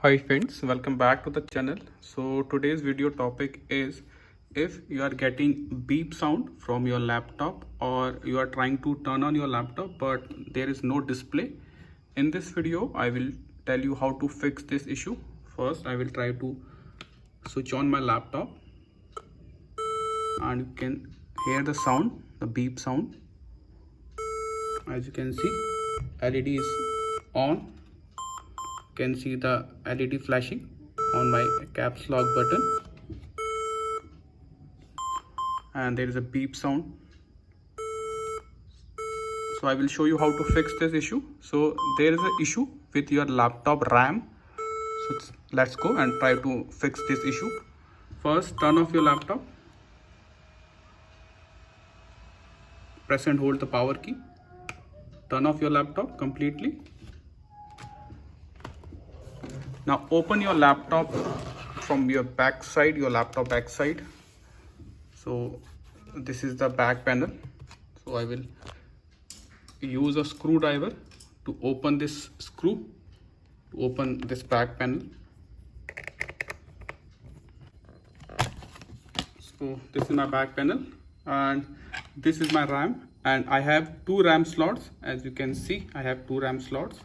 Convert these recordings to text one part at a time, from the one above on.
Hi friends, welcome back to the channel. So today's video topic is if you are getting beep sound from your laptop or you are trying to turn on your laptop but there is no display. In this video I will tell you how to fix this issue. First I will try to switch on my laptop and you can hear the sound, the beep sound. As you can see, LED is on. Can see the LED flashing on my caps lock button and there is a beep sound. So I will show you how to fix this issue. So there is an issue with your laptop RAM. So let's go and try to fix this issue. First, turn off your laptop. Press and hold the power key. Turn off your laptop completely. Now open your laptop from your back side, your laptop back side. So this is the back panel. So I will use a screwdriver to open this screw, to open this back panel. So this is my back panel and this is my RAM, and I have two RAM slots. As you can see, I have two RAM slots.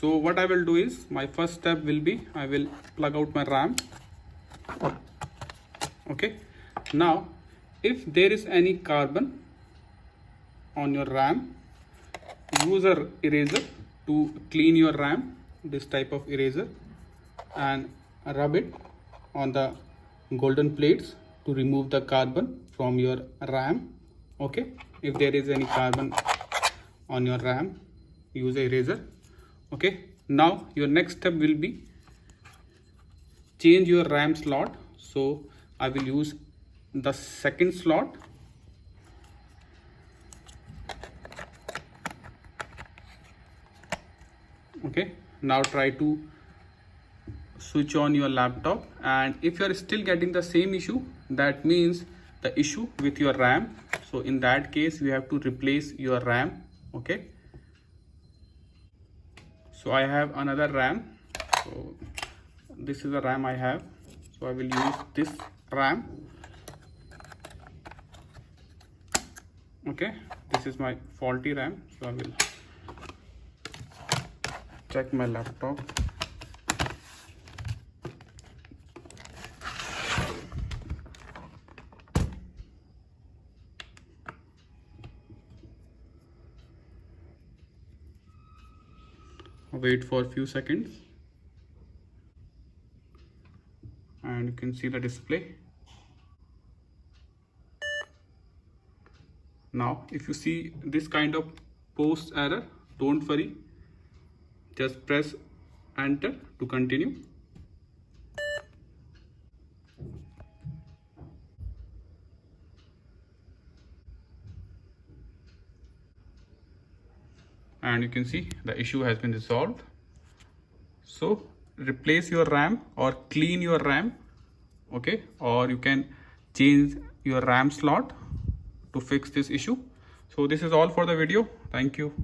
So what I will do is, my first step will be, I will plug out my RAM. Okay. Now, if there is any carbon on your RAM, use a eraser to clean your RAM, this type of eraser, and rub it on the golden plates to remove the carbon from your RAM. Okay. If there is any carbon on your RAM, use a eraser. Okay, now your next step will be change your RAM slot. So I will use the second slot. Okay, now try to switch on your laptop, and if you are still getting the same issue, that means the issue with your RAM. So in that case you have to replace your RAM. Okay, so I have another RAM. So this is the RAM I have. So I will use this RAM. Okay, this is my faulty RAM. So I will check my laptop. Wait for a few seconds and you can see the display. Now if you see this kind of post error, don't worry, just press enter to continue. And you can see the issue has been resolved. So replace your RAM or clean your RAM. Okay, or you can change your RAM slot to fix this issue. So this is all for the video. Thank you.